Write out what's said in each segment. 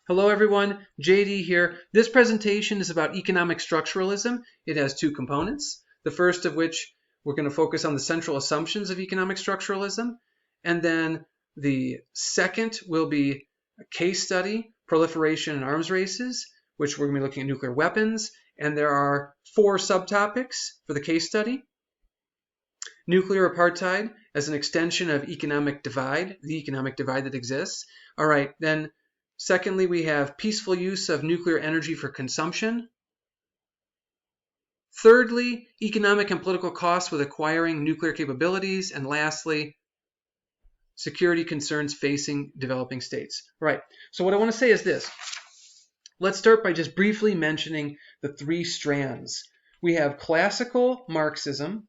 Hello everyone, JD here. This presentation is about economic structuralism. It has two components. The first of which we're going to focus on the central assumptions of economic structuralism. And then the second will be a case study, proliferation and arms races, which we're going to be looking at nuclear weapons. And there are 4 subtopics for the case study. Nuclear apartheid as an extension of economic divide, the economic divide that exists. All right, then secondly, we have peaceful use of nuclear energy for consumption. Thirdly, economic and political costs with acquiring nuclear capabilities. And lastly, security concerns facing developing states. Right, so what I want to say is this. Let's start by just briefly mentioning the 3 strands. We have classical Marxism,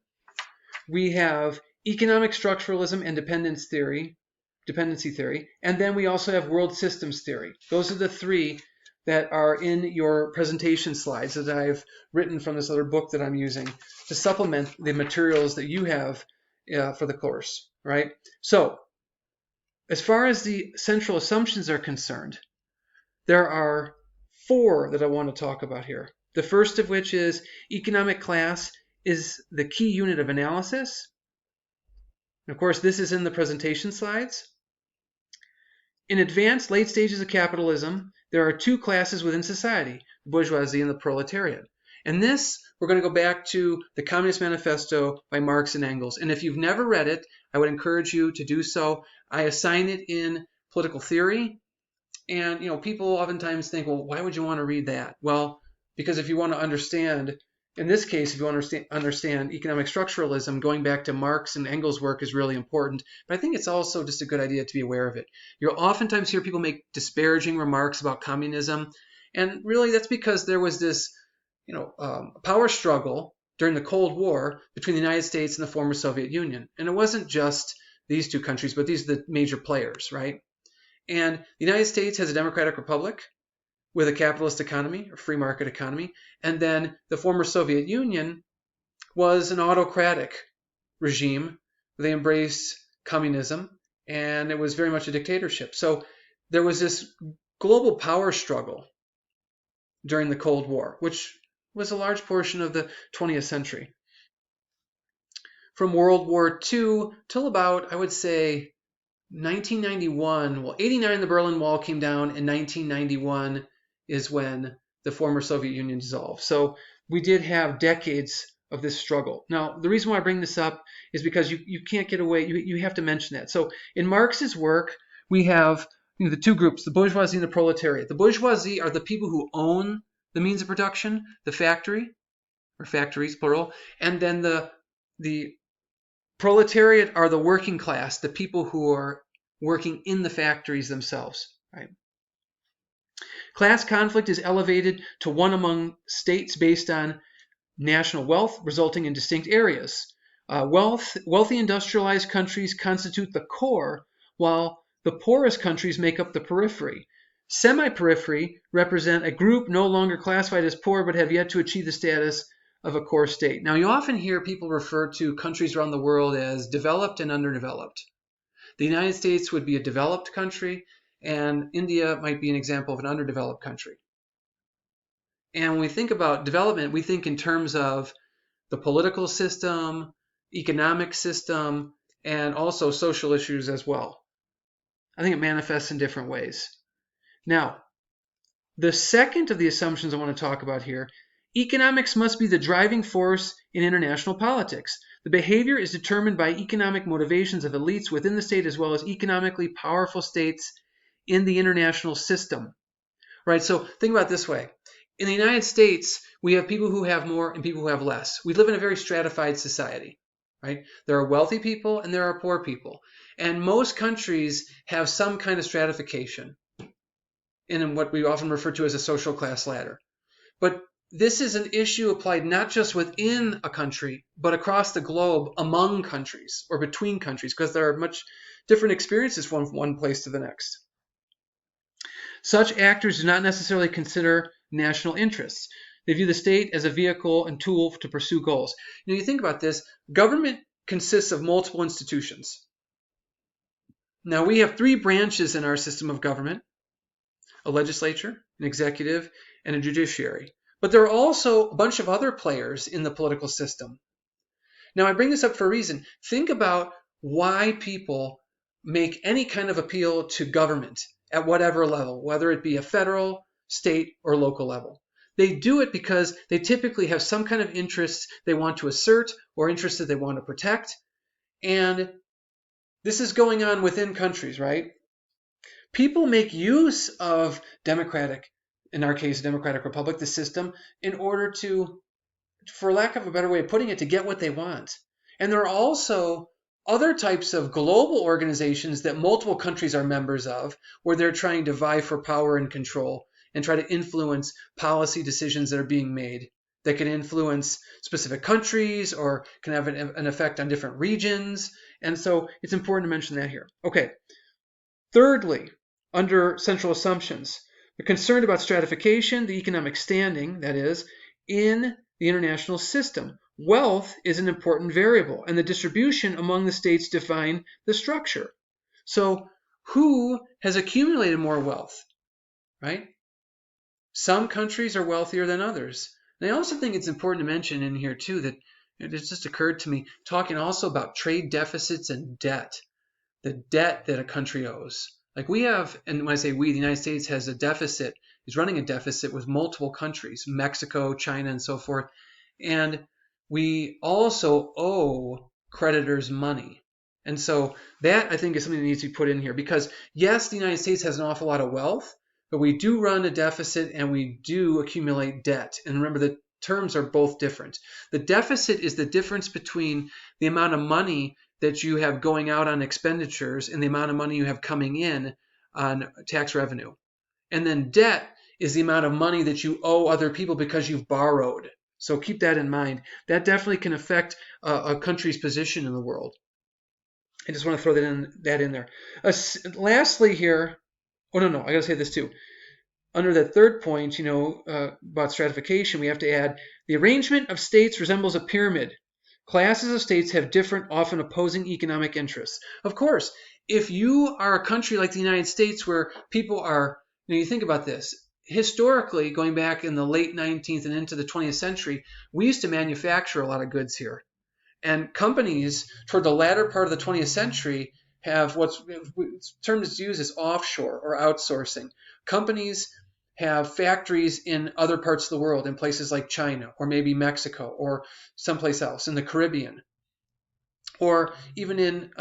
we have economic structuralism and dependency theory, and then we also have world systems theory. Those are the 3 that are in your presentation slides that I've written from this other book that I'm using to supplement the materials that you have for the course, right? So, as far as the central assumptions are concerned, there are 4 that I want to talk about here. The first of which is economic class is the key unit of analysis. And of course, this is in the presentation slides. In advanced late stages of capitalism, there are 2 classes within society, the bourgeoisie and the proletariat. And this, we're going to go back to the Communist Manifesto by Marx and Engels. And if you've never read it, I would encourage you to do so. I assign it in political theory. And, people oftentimes think, well, why would you want to read that? Well, because if you want to understand, in this case, if you want to understand economic structuralism, going back to Marx and Engels' work is really important. But I think it's also just a good idea to be aware of it. You'll oftentimes hear people make disparaging remarks about communism. And really, that's because there was this, power struggle during the Cold War between the United States and the former Soviet Union. And it wasn't just these 2 countries, but these are the major players, right? And the United States has a democratic republic with a capitalist economy, or free market economy. And then the former Soviet Union was an autocratic regime. They embraced communism, and it was very much a dictatorship. So there was this global power struggle during the Cold War, which was a large portion of the 20th century. From World War II till about, I would say, 1991, 89, the Berlin Wall came down, and 1991 is when the former Soviet Union dissolved. So we did have decades of this struggle. Now, the reason why I bring this up is because you can't get away, you have to mention that. So in Marx's work, we have the 2 groups, the bourgeoisie and the proletariat. The bourgeoisie are the people who own the means of production, the factory, or factories, plural, and then the proletariat are the working class, the people who are working in the factories themselves, right? Class conflict is elevated to one among states based on national wealth, resulting in distinct areas. Wealthy industrialized countries constitute the core, while the poorest countries make up the periphery. Semi-periphery represent a group no longer classified as poor but have yet to achieve the status of a core state. Now, you often hear people refer to countries around the world as developed and underdeveloped. The United States would be a developed country, and India might be an example of an underdeveloped country. And when we think about development, we think in terms of the political system, economic system, and also social issues as well. I think it manifests in different ways. Now, the second of the assumptions I want to talk about here, economics must be the driving force in international politics. The behavior is determined by economic motivations of elites within the state as well as economically powerful states in the international system. Right? So think about it this way. In the United States, we have people who have more and people who have less. We live in a very stratified society. Right? There are wealthy people and there are poor people. And most countries have some kind of stratification in what we often refer to as a social class ladder. But this is an issue applied not just within a country, but across the globe among countries or between countries, because there are much different experiences from one place to the next. Such actors do not necessarily consider national interests. They view the state as a vehicle and tool to pursue goals. You think about this, government consists of multiple institutions. Now, we have 3 branches in our system of government. a legislature, an executive, and a judiciary. But there are also a bunch of other players in the political system. Now, I bring this up for a reason. Think about why people make any kind of appeal to government at whatever level, whether it be a federal, state, or local level. They do it because they typically have some kind of interests they want to assert or interests that they want to protect. And this is going on within countries, right? People make use of democratic, in our case, democratic republic, the system, in order to, for lack of a better way of putting it, to get what they want. And there are also other types of global organizations that multiple countries are members of, where they're trying to vie for power and control and try to influence policy decisions that are being made that can influence specific countries or can have an effect on different regions. And so it's important to mention that here. Okay. Thirdly, under central assumptions, they're concerned about stratification, the economic standing, that is, in the international system. Wealth is an important variable, and the distribution among the states define the structure. So who has accumulated more wealth, right? Some countries are wealthier than others. And I also think it's important to mention in here too that it just occurred to me, talking also about trade deficits and debt, the debt that a country owes. Like we have, and when I say we, the United States has a deficit, is running a deficit with multiple countries, Mexico, China, and so forth. And we also owe creditors money. And so that, I think, is something that needs to be put in here because, yes, the United States has an awful lot of wealth, but we do run a deficit and we do accumulate debt. And remember, the terms are both different. The deficit is the difference between the amount of money that you have going out on expenditures and the amount of money you have coming in on tax revenue. And then debt is the amount of money that you owe other people because you've borrowed. So keep that in mind. That definitely can affect a country's position in the world. I just want to throw that in there. Lastly here, I got to say this too. Under that third point, about stratification, we have to add the arrangement of states resembles a pyramid. Classes of states have different, often opposing economic interests. Of course, if you are a country like the United States where people are, you think about this, historically, going back in the late 19th and into the 20th century, we used to manufacture a lot of goods here. And companies toward the latter part of the 20th century have what's term is used as offshore or outsourcing. Companies have factories in other parts of the world, in places like China or maybe Mexico or someplace else in the Caribbean, or even in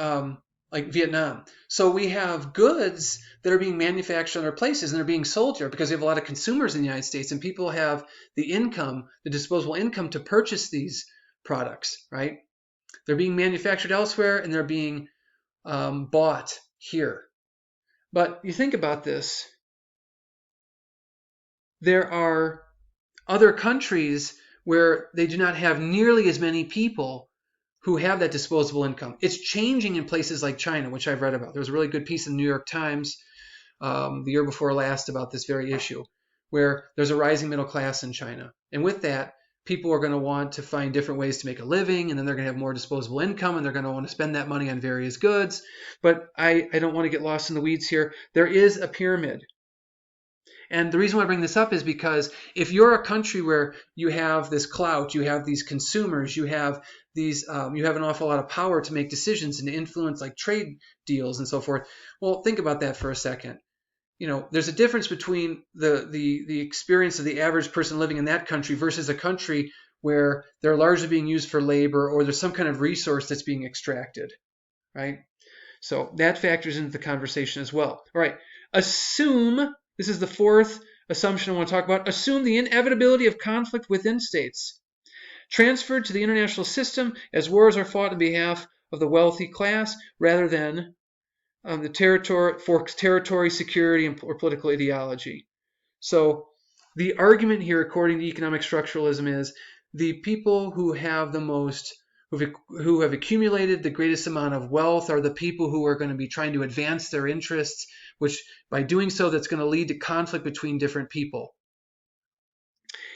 like Vietnam. So we have goods that are being manufactured in other places and they're being sold here because we have a lot of consumers in the United States and people have the income, the disposable income to purchase these products, right? They're being manufactured elsewhere and they're being bought here. But you think about this, there are other countries where they do not have nearly as many people who have that disposable income. It's changing in places like China, which I've read about. There was a really good piece in the New York Times the year before last about this very issue, where there's a rising middle class in China. And with that, people are going to want to find different ways to make a living, and then they're going to have more disposable income, and they're going to want to spend that money on various goods. But I don't want to get lost in the weeds here. There is a pyramid. And the reason why I bring this up is because if you're a country where you have this clout, you have these consumers, you have these, you have an awful lot of power to make decisions and to influence like trade deals and so forth. Well, think about that for a second. There's a difference between the experience of the average person living in that country versus a country where they're largely being used for labor or there's some kind of resource that's being extracted, right? So that factors into the conversation as well. All right, assume. This is the fourth assumption I want to talk about. Assume the inevitability of conflict within states, transferred to the international system as wars are fought on behalf of the wealthy class rather than the territory, security, or political ideology. So the argument here, according to economic structuralism, is the people who have the most, who have accumulated the greatest amount of wealth are the people who are going to be trying to advance their interests, which by doing so, that's going to lead to conflict between different people.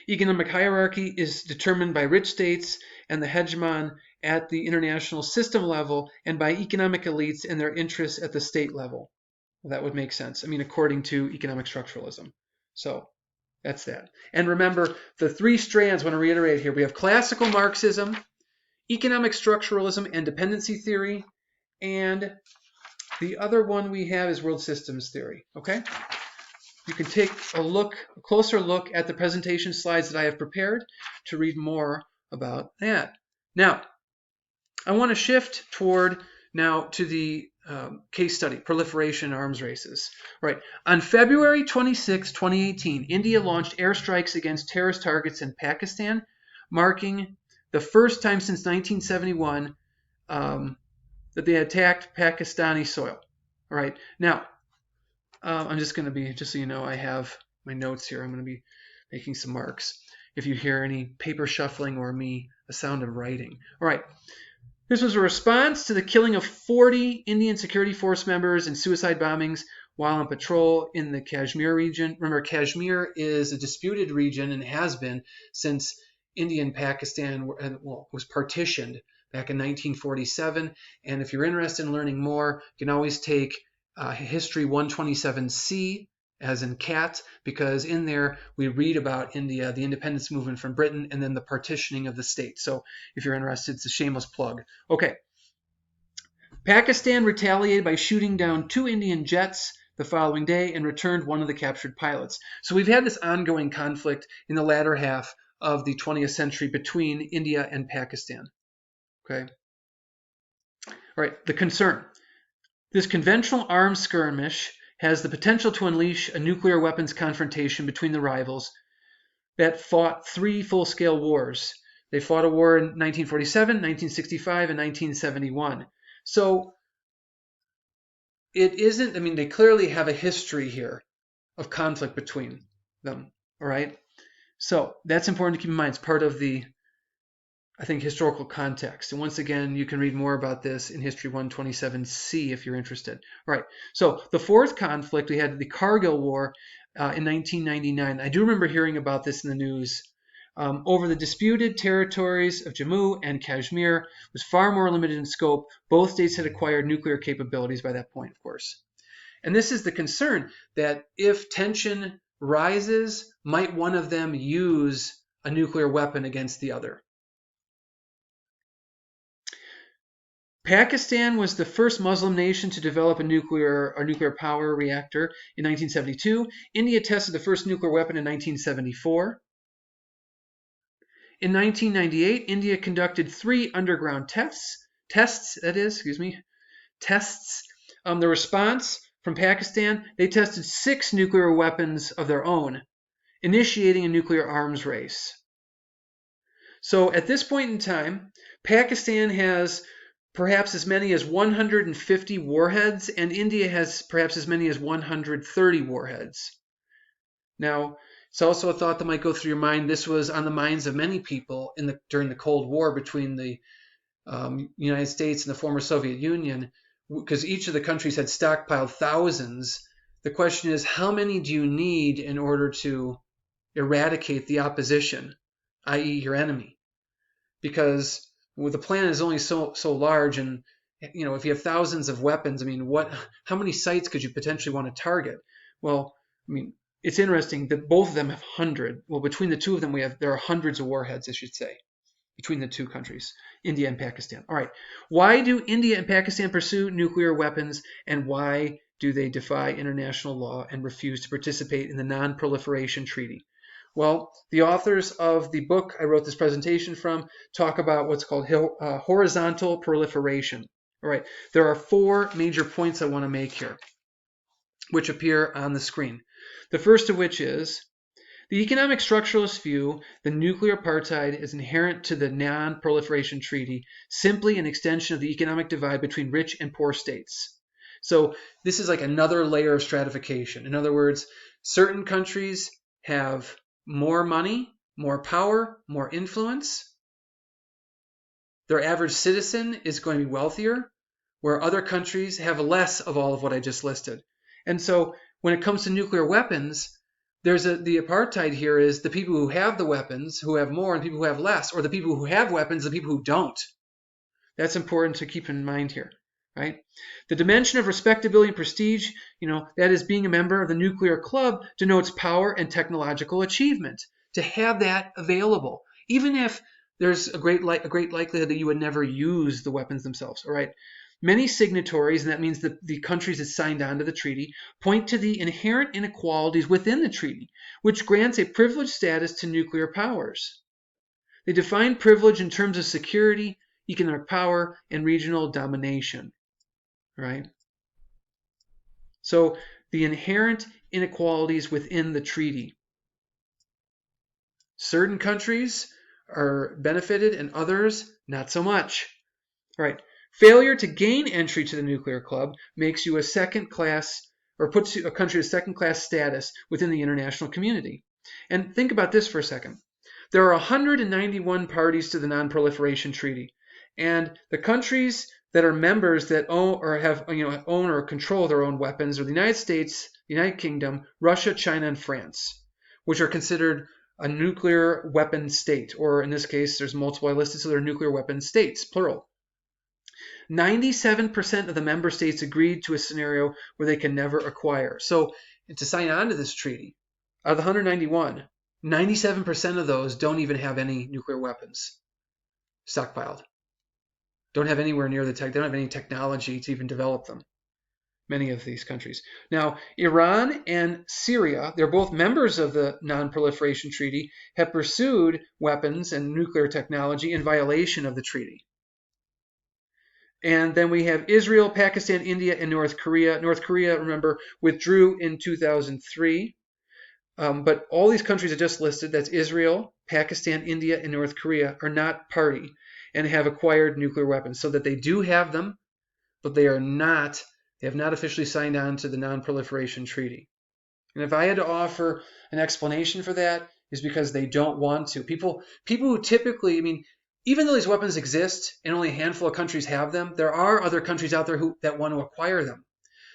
Economic hierarchy is determined by rich states and the hegemon at the international system level and by economic elites and their interests at the state level. Well, that would make sense. I mean, according to economic structuralism. So that's that. And remember, the three strands, I want to reiterate here, we have classical Marxism, economic structuralism and dependency theory, and the other one we have is world systems theory. Okay? You can take a closer look at the presentation slides that I have prepared to read more about that. Now, I want to shift toward now to the case study, proliferation arms races. Right. On February 26, 2018, India launched airstrikes against terrorist targets in Pakistan, marking the first time since 1971 that they attacked Pakistani soil. All right. Now, I'm just going to be, just so you know, I have my notes here. I'm going to be making some marks. If you hear any paper shuffling or a sound of writing. All right. This was a response to the killing of 40 Indian security force members in suicide bombings while on patrol in the Kashmir region. Remember, Kashmir is a disputed region and has been since India and Pakistan was partitioned back in 1947. And if you're interested in learning more, you can always take History 127C, as in cat, because in there we read about India, the independence movement from Britain, and then the partitioning of the state. So if you're interested, it's a shameless plug. Okay. Pakistan retaliated by shooting down 2 Indian jets the following day and returned one of the captured pilots. So we've had this ongoing conflict in the latter half of the 20th century between India and Pakistan. Okay. All right. The concern. This conventional arms skirmish has the potential to unleash a nuclear weapons confrontation between the rivals that fought 3 full-scale wars. They fought a war in 1947, 1965, and 1971. So it isn't, I mean, they clearly have a history here of conflict between them, all right? So that's important to keep in mind. It's part of the, I think, historical context. And once again, you can read more about this in History 127C if you're interested. All right. So the fourth conflict, we had the Kargil War in 1999. I do remember hearing about this in the news. Over the disputed territories of Jammu and Kashmir was far more limited in scope. Both states had acquired nuclear capabilities by that point, of course. And this is the concern that if tension rises, might one of them use a nuclear weapon against the other? Pakistan was the first Muslim nation to develop a nuclear power reactor in 1972. India tested the first nuclear weapon in 1974. In 1998, India conducted 3 underground tests. The response from Pakistan, they tested 6 nuclear weapons of their own, initiating a nuclear arms race. So at this point in time, Pakistan has perhaps as many as 150 warheads, and India has perhaps as many as 130 warheads. Now, it's also a thought that might go through your mind. This was on the minds of many people during the Cold War between the United States and the former Soviet Union, because each of the countries had stockpiled thousands. The question is, how many do you need in order to eradicate the opposition, i.e. your enemy? Because the plan is only so large, and if you have thousands of weapons, I mean, how many sites could you potentially want to target? Well, I mean, it's interesting that both of them have 100. Well, between the two of them, there are hundreds of warheads, I should say, between the two countries, India and Pakistan. All right, why do India and Pakistan pursue nuclear weapons, and why do they defy international law and refuse to participate in the Non-Proliferation Treaty? Well, the authors of the book I wrote this presentation from talk about what's called horizontal proliferation. All right, there are 4 major points I want to make here, which appear on the screen. The first of which is, the economic structuralist view, the nuclear apartheid is inherent to the Non-Proliferation Treaty, simply an extension of the economic divide between rich and poor states. So this is like another layer of stratification. In other words, certain countries have more money, more power, more influence. Their average citizen is going to be wealthier, where other countries have less of all of what I just listed. And so when it comes to nuclear weapons, the apartheid here is the people who have the weapons, who have more, and people who have less, or the people who have weapons, the people who don't. That's important to keep in mind here. right? The dimension of respectability and prestige, that is being a member of the nuclear club, denotes power and technological achievement. To have that available, even if there's a great likelihood that you would never use the weapons themselves, all right? Many signatories, and that means the countries that signed on to the treaty, point to the inherent inequalities within the treaty, which grants a privileged status to nuclear powers. They define privilege in terms of security, economic power, and regional domination. Right? So the inherent inequalities within the treaty. Certain countries are benefited and others not so much. All right. Failure to gain entry to the nuclear club makes you a second class, or puts a country a second class status within the international community. And think about this for a second. There are 191 parties to the Non-Proliferation Treaty, and the countries that are members that own or have own or control their own weapons are the United States, the United Kingdom, Russia, China, and France, which are considered a nuclear weapon state, or in this case, there's multiple listed, so they're nuclear weapon states, plural. 97% of the member states agreed to a scenario where they can never acquire. So to sign on to this treaty, out of the 191, 97% of those don't even have any nuclear weapons stockpiled. Don't have anywhere near they don't have any technology to even develop them. Many of these countries. Now, Iran and Syria, they're both members of the Non-Proliferation Treaty, have pursued weapons and nuclear technology in violation of the treaty. And then we have Israel, Pakistan, India, and North Korea. North Korea, remember, withdrew in 2003. But all these countries I just listed, that's Israel, Pakistan, India, and North Korea, are not party and have acquired nuclear weapons, so that they do have them, but they have not officially signed on to the Non-Proliferation Treaty. And if I had to offer an explanation for that, is because they don't want to. People who typically, even though these weapons exist and only a handful of countries have them, there are other countries out there that want to acquire them.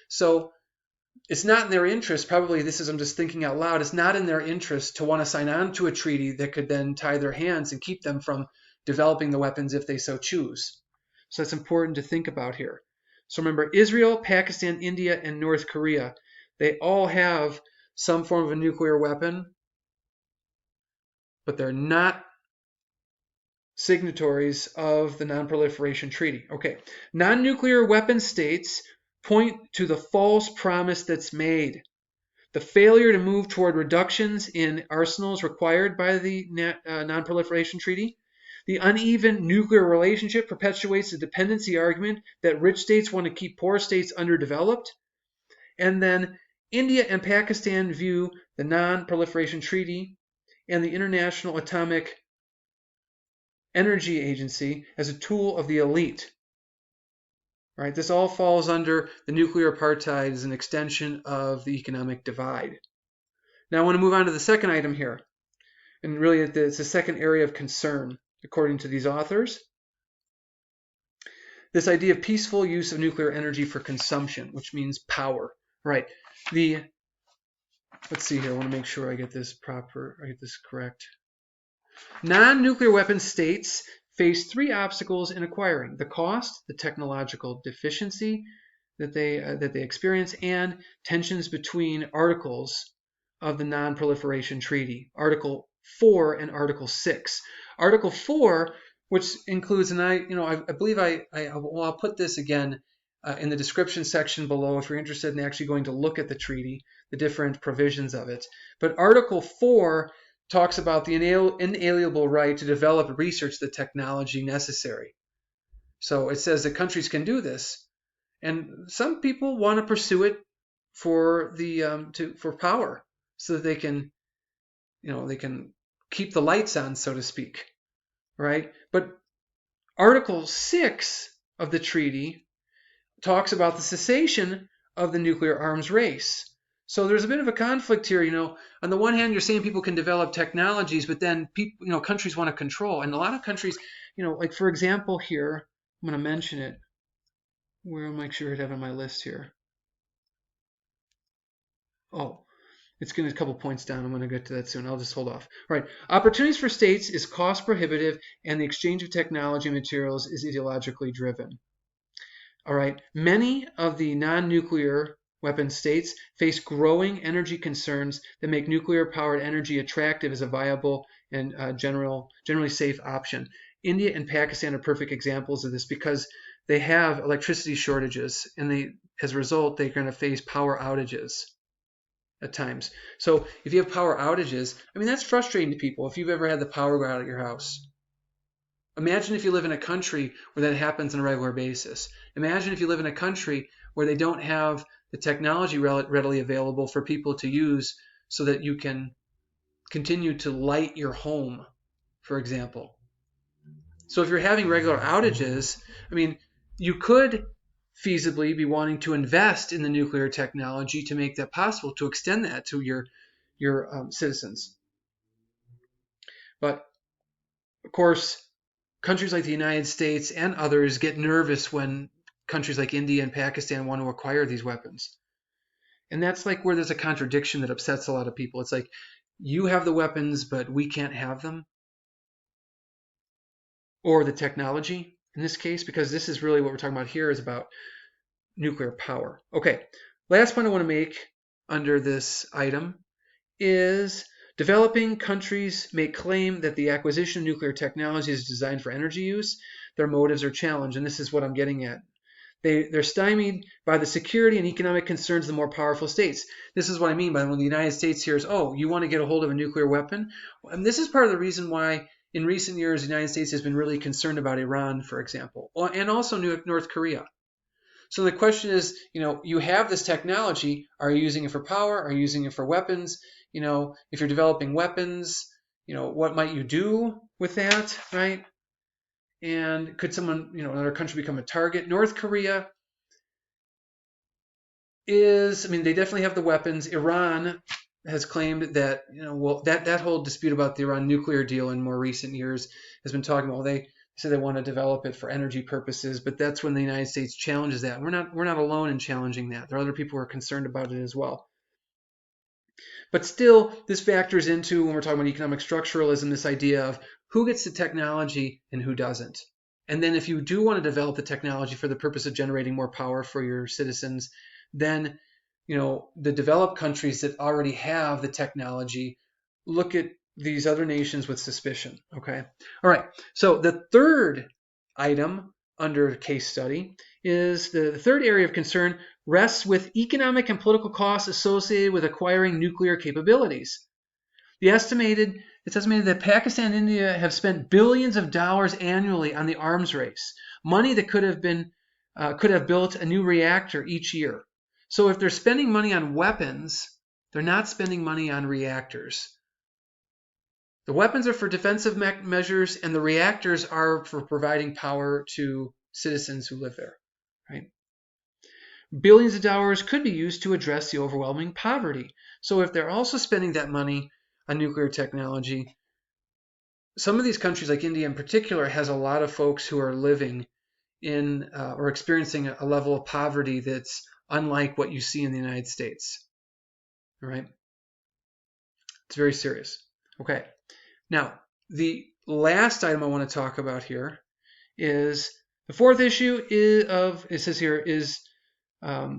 So it's not in their interest, probably I'm just thinking out loud, it's not in their interest to want to sign on to a treaty that could then tie their hands and keep them from developing the weapons if they so choose. So that's important to think about here. So remember, Israel, Pakistan, India, and North Korea, they all have some form of a nuclear weapon, but they're not signatories of the Non-Proliferation Treaty. Okay, non-nuclear weapon states point to the false promise that's made. The failure to move toward reductions in arsenals required by the Non-Proliferation Treaty. The uneven nuclear relationship perpetuates the dependency argument that rich states want to keep poor states underdeveloped. And then India and Pakistan view the Non-Proliferation Treaty and the International Atomic Energy Agency as a tool of the elite. Right? This all falls under the nuclear apartheid as an extension of the economic divide. Now I want to move on to the second item here. And really it's the second area of concern, according to these authors. This idea of peaceful use of nuclear energy for consumption, which means power. Right. Let's see here. I want to make sure I get this correct. Non-nuclear weapon states face three obstacles in acquiring: the cost, the technological deficiency that they experience, and tensions between articles of the Non-Proliferation Treaty, Article 4 and Article 6. Article 4, which includes, and I believe I'll put this again in the description section below if you're interested in actually going to look at the treaty, the different provisions of it. But Article 4 talks about the inalienable right to develop and research the technology necessary. So it says that countries can do this, and some people want to pursue it for power, so that they can keep the lights on, so to speak, right? But Article 6 of the treaty talks about the cessation of the nuclear arms race. So there's a bit of a conflict here. On the one hand, you're saying people can develop technologies, but then countries want to control. And a lot of countries, like for example here, I'm going to mention it. Where am I sure to have on my list here? Oh, it's going to a couple points down. I'm going to get to that soon. I'll just hold off. All right. Opportunities for states is cost prohibitive, and the exchange of technology and materials is ideologically driven. All right. Many of the non-nuclear weapon states face growing energy concerns that make nuclear-powered energy attractive as a viable and generally safe option. India and Pakistan are perfect examples of this because they have electricity shortages, and as a result, they're going to face power outages at times. So if you have power outages, I mean, that's frustrating to people if you've ever had the power go out at your house. Imagine if you live in a country where that happens on a regular basis. Imagine if you live in a country where they don't have the technology readily available for people to use so that you can continue to light your home, for example. So if you're having regular outages, I mean, you could feasibly be wanting to invest in the nuclear technology to make that possible, to extend that to your citizens. But of course, countries like the United States and others get nervous when countries like India and Pakistan want to acquire these weapons. And that's like where there's a contradiction that upsets a lot of people. It's like, you have the weapons, but we can't have them. Or the technology in this case, because this is really what we're talking about here is about nuclear power. Okay, last point I want to make under this item is developing countries may claim that the acquisition of nuclear technology is designed for energy use. Their motives are challenged, and this is what I'm getting at. They're stymied by the security and economic concerns of the more powerful states. This is what I mean by when the United States hears, oh, you want to get a hold of a nuclear weapon? And this is part of the reason why in recent years the United States has been really concerned about Iran, for example, and also North Korea. So the question is, you have this technology. Are you using it for power? Are you using it for weapons? If you're developing weapons, what might you do with that, right? And could someone, another country become a target? North Korea they definitely have the weapons. Iran has claimed that, that whole dispute about the Iran nuclear deal in more recent years has been talking about, they say they want to develop it for energy purposes, but that's when the United States challenges that. We're not alone in challenging that. There are other people who are concerned about it as well. But still, this factors into, when we're talking about economic structuralism, this idea of who gets the technology and who doesn't. And then if you do want to develop the technology for the purpose of generating more power for your citizens, then the developed countries that already have the technology look at these other nations with suspicion. Okay. All right. So the third item under case study is the third area of concern rests with economic and political costs associated with acquiring nuclear capabilities. It's estimated that Pakistan and India have spent billions of dollars annually on the arms race, money that could have built a new reactor each year. So if they're spending money on weapons, they're not spending money on reactors. The weapons are for defensive measures, and the reactors are for providing power to citizens who live there, right? Billions of dollars could be used to address the overwhelming poverty. So if they're also spending that money on nuclear technology, some of these countries, like India in particular, has a lot of folks who are living in or experiencing a level of poverty that's unlike what you see in the United States. All right? It's very serious. Okay. Now, the last item I want to talk about here is the fourth issue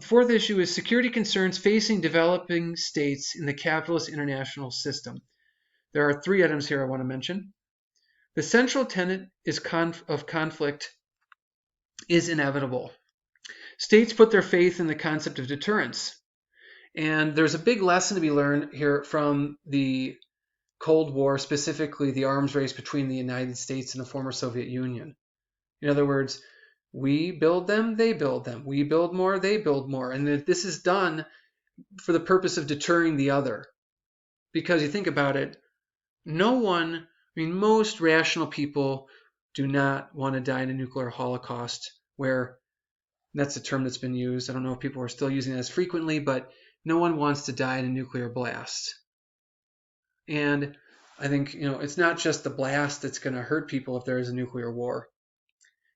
fourth issue is security concerns facing developing states in the capitalist international system. There are three items here I want to mention. The central tenet of conflict is inevitable. States put their faith in the concept of deterrence. And there's a big lesson to be learned here from the Cold War, specifically the arms race between the United States and the former Soviet Union. In other words, we build them, they build them. We build more, they build more. And this is done for the purpose of deterring the other. Because you think about it, most rational people do not want to die in a nuclear holocaust, where that's a term that's been used. I don't know if people are still using it as frequently, but no one wants to die in a nuclear blast. And I think, it's not just the blast that's going to hurt people if there is a nuclear war.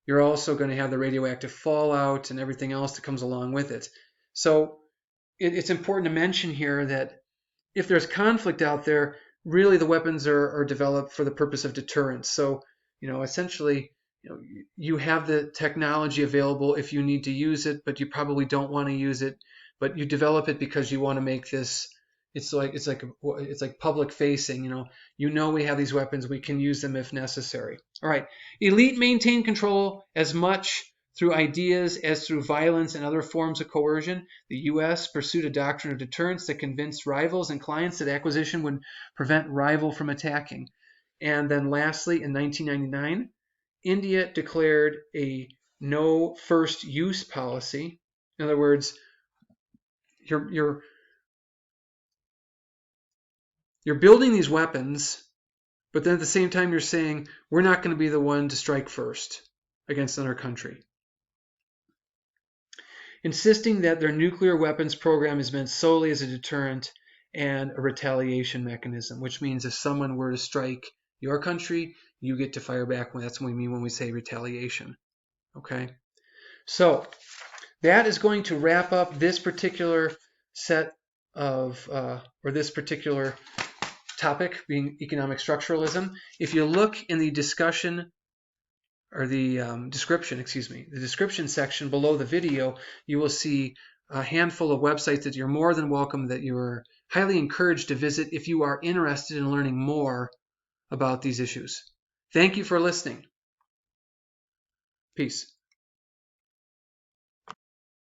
You're also going to have the radioactive fallout and everything else that comes along with it. So it's important to mention here that if there's conflict out there, really the weapons are developed for the purpose of deterrence. So, essentially, you have the technology available if you need to use it, but you probably don't want to use it. But you develop it because you want to make this. It's like public facing. We have these weapons. We can use them if necessary. All right. Elite maintain control as much through ideas as through violence and other forms of coercion. The U.S. pursued a doctrine of deterrence that convinced rivals and clients that acquisition would prevent rival from attacking. And then lastly, in 1999, India declared a no first use policy. In other words, you're building these weapons, but then at the same time you're saying we're not going to be the one to strike first against another country. Insisting that their nuclear weapons program is meant solely as a deterrent and a retaliation mechanism, which means if someone were to strike your country, you get to fire back. That's what we mean when we say retaliation. Okay? So that is going to wrap up this particular set of, or this particular topic, being economic structuralism. If you look in the discussion, or the description section below the video, you will see a handful of websites that you're more than welcome, that you're highly encouraged to visit if you are interested in learning more about these issues. Thank you for listening. Peace.